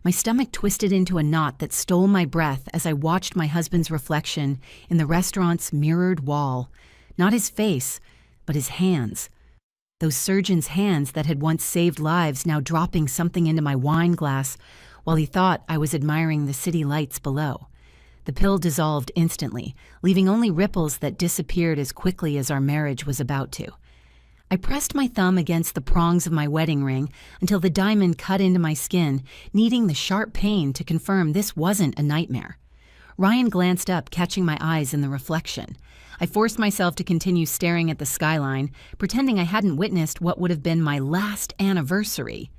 My stomach twisted into a knot that stole my breath as I watched my husband's reflection in the restaurant's mirrored wall. Not his face, but his hands. Those surgeon's hands that had once saved lives now dropping something into my wine glass while he thought I was admiring the city lights below. The pill dissolved instantly, leaving only ripples that disappeared as quickly as our marriage was about to. I pressed my thumb against the prongs of my wedding ring until the diamond cut into my skin, needing the sharp pain to confirm this wasn't a nightmare. Ryan glanced up, catching my eyes in the reflection. I forced myself to continue staring at the skyline, pretending I hadn't witnessed what would have been my last anniversary.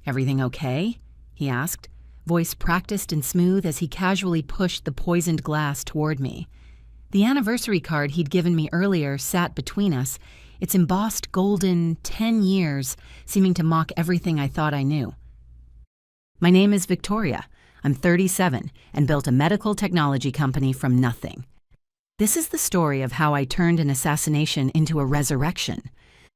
"Everything okay?" he asked, voice practiced and smooth as he casually pushed the poisoned glass toward me. The anniversary card he'd given me earlier sat between us, its embossed golden 10 years seeming to mock everything I thought I knew. "My name is Victoria. I'm 37 and built a medical technology company from nothing. This is the story of how I turned an assassination into a resurrection.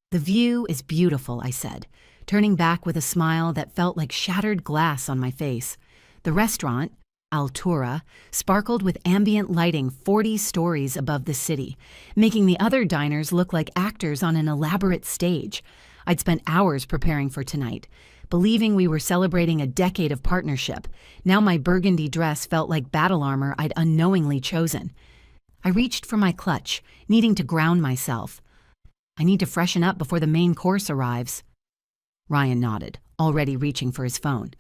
The view is beautiful," I said, turning back with a smile that felt like shattered glass on my face. The restaurant, Altura, sparkled with ambient lighting 40 stories above the city, making the other diners look like actors on an elaborate stage. I'd spent hours preparing for tonight, believing we were celebrating a decade of partnership. Now my burgundy dress felt like battle armor I'd unknowingly chosen. I reached for my clutch, needing to ground myself. "I need to freshen up before the main course arrives." Ryan nodded, already reaching for his phone.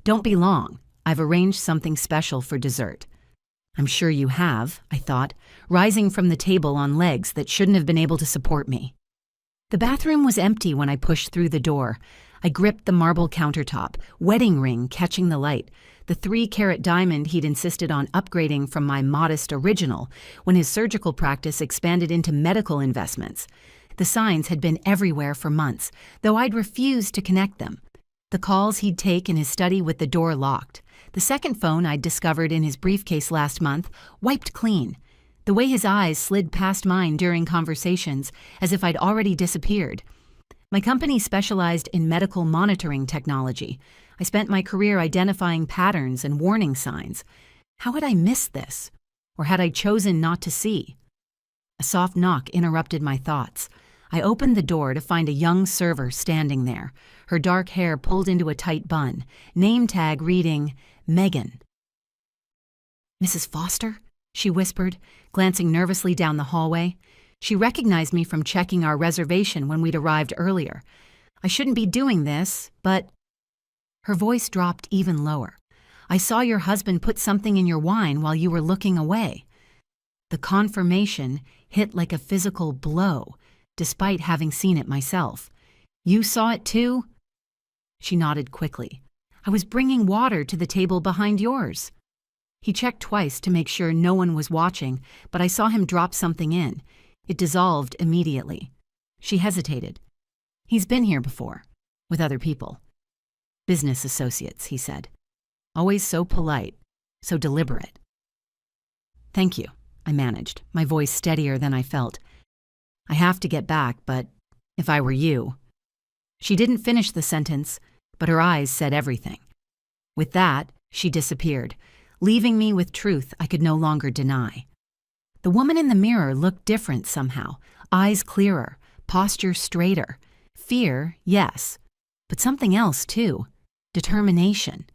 "Don't be long. I've arranged something special for dessert." "I'm sure you have," I thought, rising from the table on legs that shouldn't have been able to support me. The bathroom was empty when I pushed through the door. I gripped the marble countertop, wedding ring catching the light, the 3-carat diamond he'd insisted on upgrading from my modest original when his surgical practice expanded into medical investments. The signs had been everywhere for months, though I'd refused to connect them. The calls he'd take in his study with the door locked. The second phone I'd discovered in his briefcase last month, wiped clean. The way his eyes slid past mine during conversations, as if I'd already disappeared. My company specialized in medical monitoring technology. I spent my career identifying patterns and warning signs. How had I missed this? Or had I chosen not to see? A soft knock interrupted my thoughts. I opened the door to find a young server standing there, her dark hair pulled into a tight bun, name tag reading, Megan. "Mrs. Foster?" she whispered, glancing nervously down the hallway. She recognized me from checking our reservation when we'd arrived earlier. "I shouldn't be doing this, but—" Her voice dropped even lower. "I saw your husband put something in your wine while you were looking away." The confirmation hit like a physical blow, despite having seen it myself. "You saw it too?" She nodded quickly. "I was bringing water to the table behind yours." He checked twice to make sure no one was watching, but I saw him drop something in. It dissolved immediately. She hesitated. "He's been here before, with other people. Business associates," he said. Always so polite, so deliberate. "Thank you," I managed, my voice steadier than I felt. "I have to get back, but if I were you—" She didn't finish the sentence, but her eyes said everything. With that, she disappeared, leaving me with truth I could no longer deny. The woman in the mirror looked different somehow, eyes clearer, posture straighter. Fear, yes, but something else too, determination.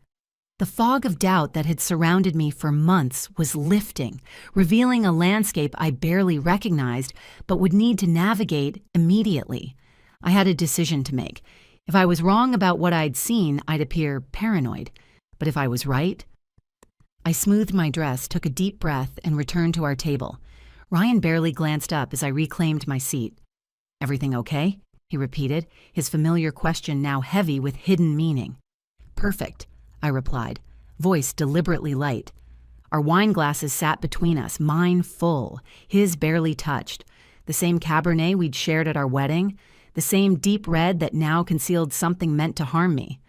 The fog of doubt that had surrounded me for months was lifting, revealing a landscape I barely recognized but would need to navigate immediately. I had a decision to make. If I was wrong about what I'd seen, I'd appear paranoid. But if I was right— I smoothed my dress, took a deep breath, and returned to our table. Ryan barely glanced up as I reclaimed my seat. "Everything okay?" he repeated, his familiar question now heavy with hidden meaning. "Perfect," I replied, voice deliberately light. Our wine glasses sat between us, mine full, his barely touched. The same Cabernet we'd shared at our wedding, the same deep red that now concealed something meant to harm me.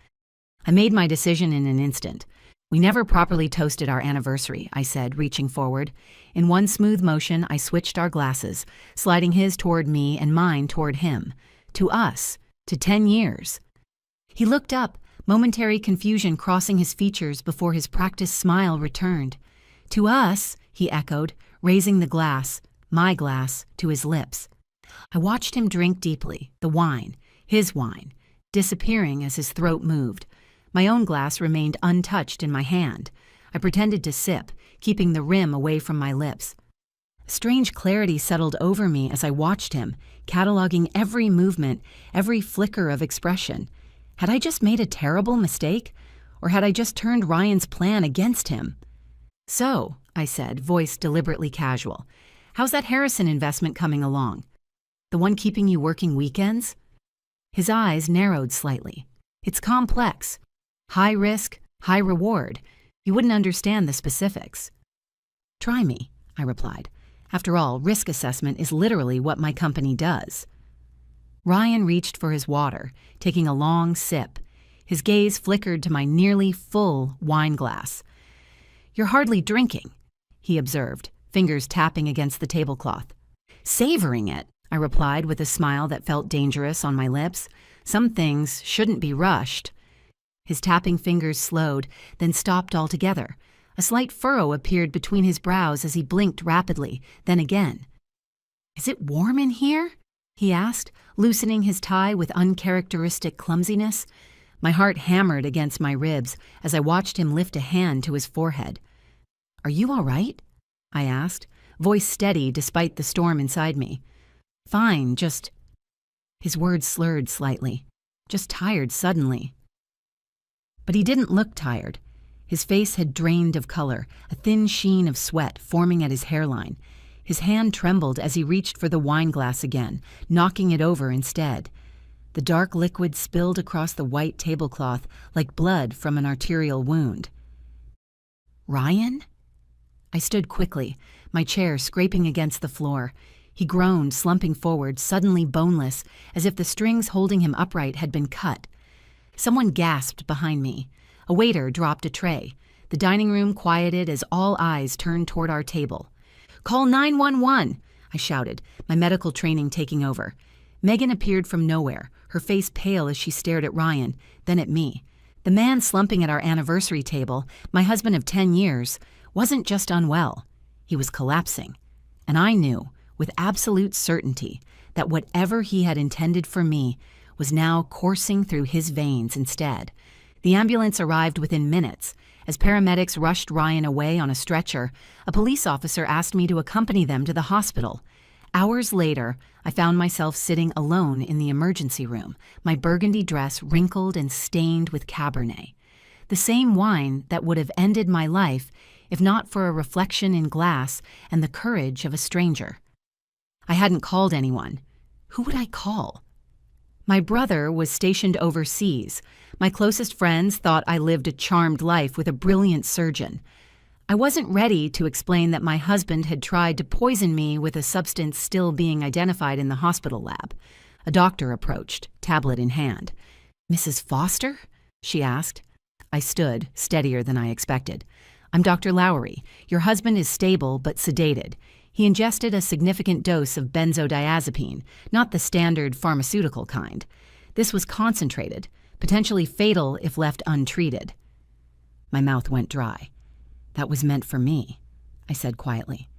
I made my decision in an instant. "We never properly toasted our anniversary," I said, reaching forward. In one smooth motion, I switched our glasses, sliding his toward me and mine toward him. To us, to 10 years. He looked up, momentary confusion crossing his features before his practiced smile returned. "To us," he echoed, raising the glass, my glass, to his lips. I watched him drink deeply, the wine, his wine, disappearing as his throat moved. My own glass remained untouched in my hand. I pretended to sip, keeping the rim away from my lips. A strange clarity settled over me as I watched him, cataloging every movement, every flicker of expression. Had I just made a terrible mistake? Or had I just turned Ryan's plan against him? "So," I said, voice deliberately casual, "how's that Harrison investment coming along? The one keeping you working weekends?" His eyes narrowed slightly. "It's complex. High risk, high reward. You wouldn't understand the specifics." "Try me," I replied. "After all, risk assessment is literally what my company does." Ryan reached for his water, taking a long sip. His gaze flickered to my nearly full wine glass. "You're hardly drinking," he observed, fingers tapping against the tablecloth. "Savoring it," I replied with a smile that felt dangerous on my lips. "Some things shouldn't be rushed." His tapping fingers slowed, then stopped altogether. A slight furrow appeared between his brows as he blinked rapidly, then again. "Is it warm in here?" he asked, loosening his tie with uncharacteristic clumsiness. My heart hammered against my ribs as I watched him lift a hand to his forehead. "Are you all right?" I asked, voice steady despite the storm inside me. "Fine, just—" His words slurred slightly. "Just tired suddenly." But he didn't look tired. His face had drained of color, a thin sheen of sweat forming at his hairline. His hand trembled as he reached for the wine glass again, knocking it over instead. The dark liquid spilled across the white tablecloth like blood from an arterial wound. "Ryan?" I stood quickly, my chair scraping against the floor. He groaned, slumping forward, suddenly boneless, as if the strings holding him upright had been cut. Someone gasped behind me. A waiter dropped a tray. The dining room quieted as all eyes turned toward our table. "Call 911!" I shouted, my medical training taking over. Megan appeared from nowhere, her face pale as she stared at Ryan, then at me. The man slumping at our anniversary table, my husband of 10 years, wasn't just unwell. He was collapsing. And I knew, with absolute certainty, that whatever he had intended for me was now coursing through his veins instead. The ambulance arrived within minutes. As paramedics rushed Ryan away on a stretcher, a police officer asked me to accompany them to the hospital. Hours later, I found myself sitting alone in the emergency room, my burgundy dress wrinkled and stained with Cabernet. The same wine that would have ended my life if not for a reflection in glass and the courage of a stranger. I hadn't called anyone. Who would I call? My brother was stationed overseas. My closest friends thought I lived a charmed life with a brilliant surgeon. I wasn't ready to explain that my husband had tried to poison me with a substance still being identified in the hospital lab. A doctor approached, tablet in hand. "Mrs. Foster?" she asked. I stood, steadier than I expected. "I'm Dr. Lowry. Your husband is stable but sedated. He ingested a significant dose of benzodiazepine, not the standard pharmaceutical kind. This was concentrated, potentially fatal if left untreated." My mouth went dry. "That was meant for me," I said quietly.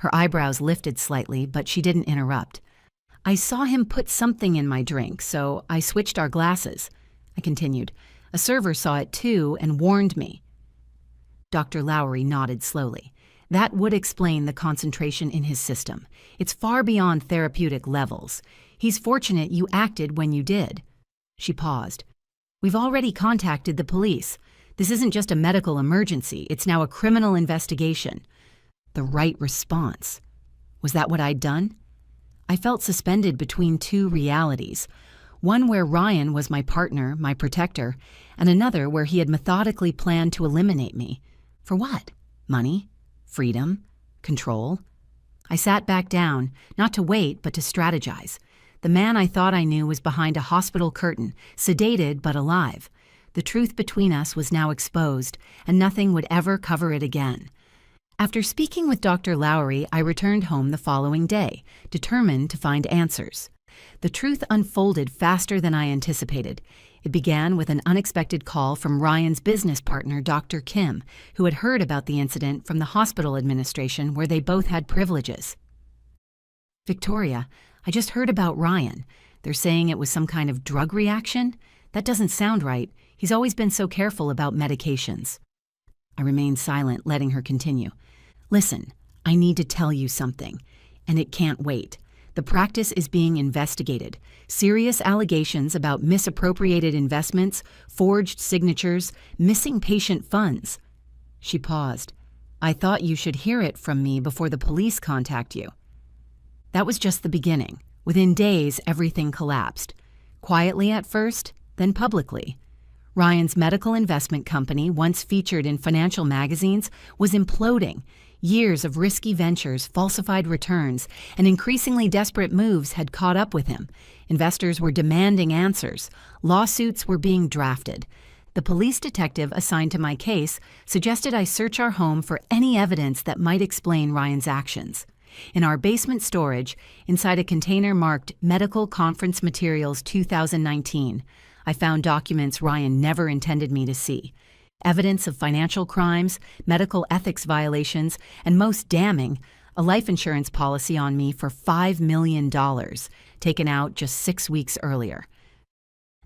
Her eyebrows lifted slightly, but she didn't interrupt. "I saw him put something in my drink, so I switched our glasses," I continued. "A server saw it too and warned me." Dr. Lowry nodded slowly. "That would explain the concentration in his system. It's far beyond therapeutic levels. He's fortunate you acted when you did." She paused. "We've already contacted the police. This isn't just a medical emergency. It's now a criminal investigation." The right response. Was that what I'd done? I felt suspended between two realities. One where Ryan was my partner, my protector, and another where he had methodically planned to eliminate me. For what? Money? Freedom? Control? I sat back down, not to wait, but to strategize. The man I thought I knew was behind a hospital curtain, sedated but alive. The truth between us was now exposed, and nothing would ever cover it again. After speaking with Dr. Lowry, I returned home the following day, determined to find answers. The truth unfolded faster than I anticipated. It began with an unexpected call from Ryan's business partner, Dr. Kim, who had heard about the incident from the hospital administration where they both had privileges. "Victoria, I just heard about Ryan. They're saying it was some kind of drug reaction? That doesn't sound right. He's always been so careful about medications." I remained silent, letting her continue. "Listen, I need to tell you something, and it can't wait. The practice is being investigated. Serious allegations about misappropriated investments, forged signatures, missing patient funds." She paused. "I thought you should hear it from me before the police contact you." That was just the beginning. Within days, everything collapsed. Quietly at first, then publicly. Ryan's medical investment company, once featured in financial magazines, was imploding. Years of risky ventures, falsified returns, and increasingly desperate moves had caught up with him. Investors were demanding answers. Lawsuits were being drafted. The police detective assigned to my case suggested I search our home for any evidence that might explain Ryan's actions. In our basement storage, inside a container marked Medical Conference Materials 2019, I found documents Ryan never intended me to see. Evidence of financial crimes, medical ethics violations, and most damning, a life insurance policy on me for $5 million, taken out just 6 weeks earlier.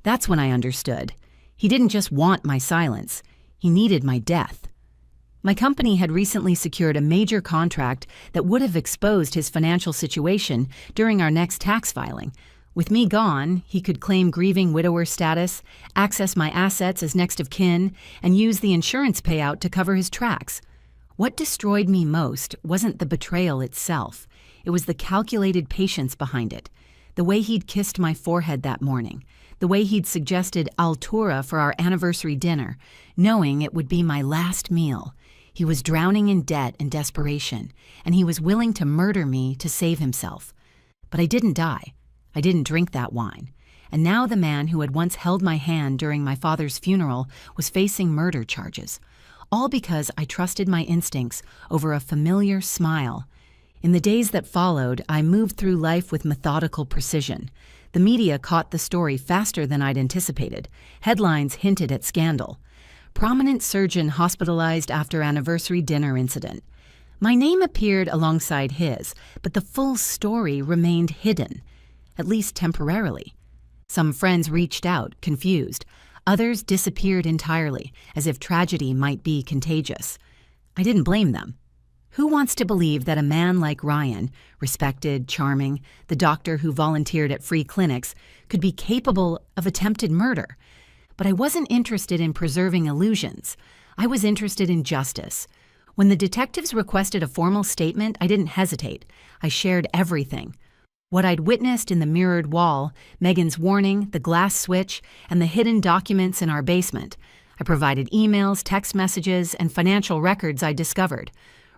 That's when I understood. He didn't just want my silence. He needed my death. My company had recently secured a major contract that would have exposed his financial situation during our next tax filing. With me gone, he could claim grieving widower status, access my assets as next of kin, and use the insurance payout to cover his tracks. What destroyed me most wasn't the betrayal itself. It was the calculated patience behind it. The way he'd kissed my forehead that morning. The way he'd suggested altura for our anniversary dinner, knowing it would be my last meal. He was drowning in debt and desperation, and he was willing to murder me to save himself. But I didn't die. I didn't drink that wine. And now the man who had once held my hand during my father's funeral was facing murder charges. All because I trusted my instincts over a familiar smile. In the days that followed, I moved through life with methodical precision. The media caught the story faster than I'd anticipated. Headlines hinted at scandal. Prominent surgeon hospitalized after anniversary dinner incident. My name appeared alongside his, but the full story remained hidden. At least temporarily. Some friends reached out, confused. Others disappeared entirely, as if tragedy might be contagious. I didn't blame them. Who wants to believe that a man like Ryan, respected, charming, the doctor who volunteered at free clinics, could be capable of attempted murder? But I wasn't interested in preserving illusions. I was interested in justice. When the detectives requested a formal statement, I didn't hesitate. I shared everything. What I'd witnessed in the mirrored wall, Megan's warning, the glass switch, and the hidden documents in our basement. I provided emails, text messages, and financial records I discovered.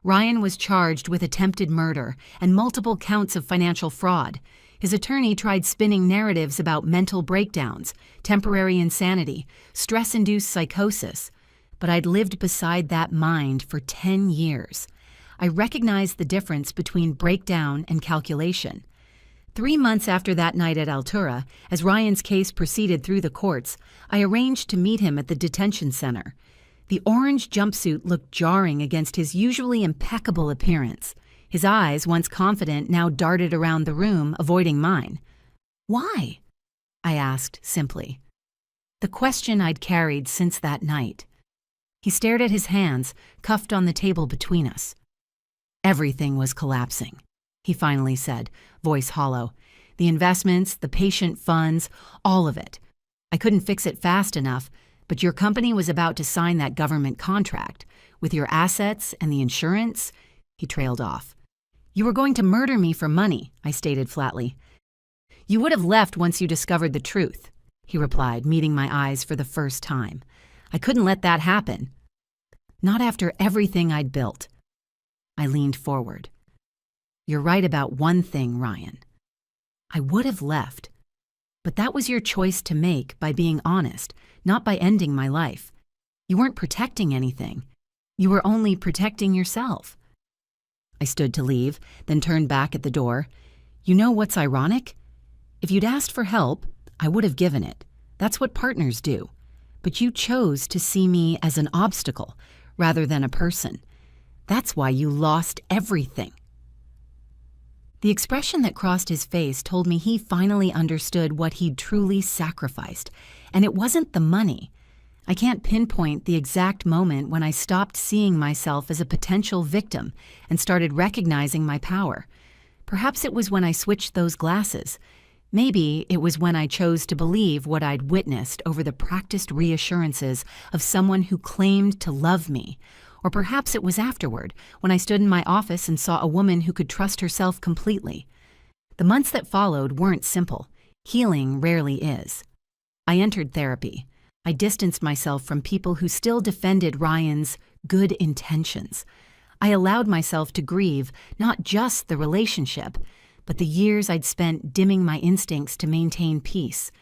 Ryan was charged with attempted murder and multiple counts of financial fraud. His attorney tried spinning narratives about mental breakdowns, temporary insanity, stress-induced psychosis. But I'd lived beside that mind for 10 years. I recognized the difference between breakdown and calculation. 3 months after that night at Altura, as Ryan's case proceeded through the courts, I arranged to meet him at the detention center. The orange jumpsuit looked jarring against his usually impeccable appearance. His eyes, once confident, now darted around the room, avoiding mine. "Why?" I asked simply. The question I'd carried since that night. He stared at his hands, cuffed on the table between us. "Everything was collapsing," he finally said, voice hollow. "The investments, the patient funds, all of it. I couldn't fix it fast enough, but your company was about to sign that government contract. With your assets and the insurance," he trailed off. "You were going to murder me for money," I stated flatly. "You would have left once you discovered the truth," he replied, meeting my eyes for the first time. "I couldn't let that happen. Not after everything I'd built." I leaned forward. "You're right about one thing, Ryan. I would have left. But that was your choice to make by being honest, not by ending my life. You weren't protecting anything. You were only protecting yourself." I stood to leave, then turned back at the door. "You know what's ironic? If you'd asked for help, I would have given it. That's what partners do. But you chose to see me as an obstacle rather than a person. That's why you lost everything." The expression that crossed his face told me he finally understood what he'd truly sacrificed, and it wasn't the money. I can't pinpoint the exact moment when I stopped seeing myself as a potential victim and started recognizing my power. Perhaps it was when I switched those glasses. Maybe it was when I chose to believe what I'd witnessed over the practiced reassurances of someone who claimed to love me. Or perhaps it was afterward, when I stood in my office and saw a woman who could trust herself completely. The months that followed weren't simple. Healing rarely is. I entered therapy. I distanced myself from people who still defended Ryan's good intentions. I allowed myself to grieve not just the relationship, but the years I'd spent dimming my instincts to maintain peace.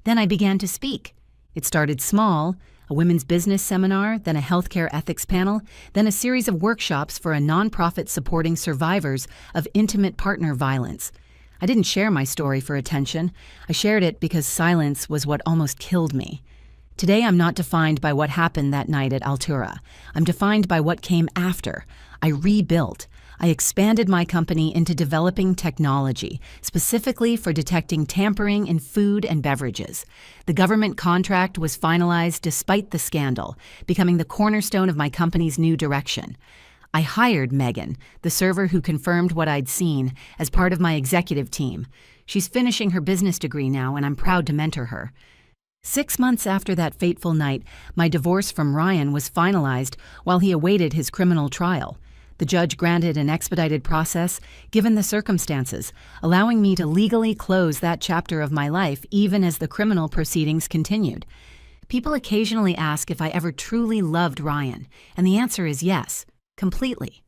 Then I began to speak. It started small, a women's business seminar, then a healthcare ethics panel, then a series of workshops for a nonprofit supporting survivors of intimate partner violence. I didn't share my story for attention. I shared it because silence was what almost killed me. Today, I'm not defined by what happened that night at Altura. I'm defined by what came after. I rebuilt. I expanded my company into developing technology, specifically for detecting tampering in food and beverages. The government contract was finalized despite the scandal, becoming the cornerstone of my company's new direction. I hired Megan, the server who confirmed what I'd seen, as part of my executive team. She's finishing her business degree now, and I'm proud to mentor her. 6 months after that fateful night, my divorce from Ryan was finalized while he awaited his criminal trial. The judge granted an expedited process, given the circumstances, allowing me to legally close that chapter of my life even as the criminal proceedings continued. People occasionally ask if I ever truly loved Ryan, and the answer is yes, completely.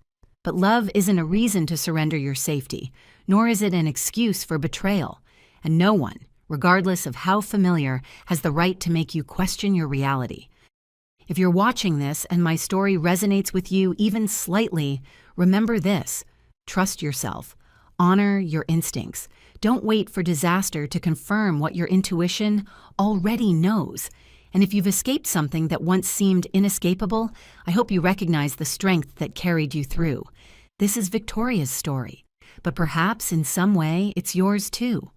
But love isn't a reason to surrender your safety, nor is it an excuse for betrayal. And no one, regardless of how familiar, has the right to make you question your reality. If you're watching this and my story resonates with you even slightly, remember this: trust yourself. Honor your instincts. Don't wait for disaster to confirm what your intuition already knows. And if you've escaped something that once seemed inescapable, I hope you recognize the strength that carried you through. This is Victoria's story, but perhaps in some way it's yours too.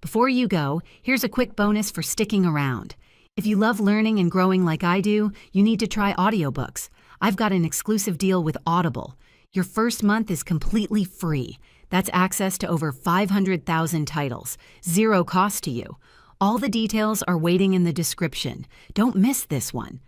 Before you go, here's a quick bonus for sticking around. If you love learning and growing like I do, you need to try audiobooks. I've got an exclusive deal with Audible. Your first month is completely free. That's access to over 500,000 titles, zero cost to you. All the details are waiting in the description. Don't miss this one.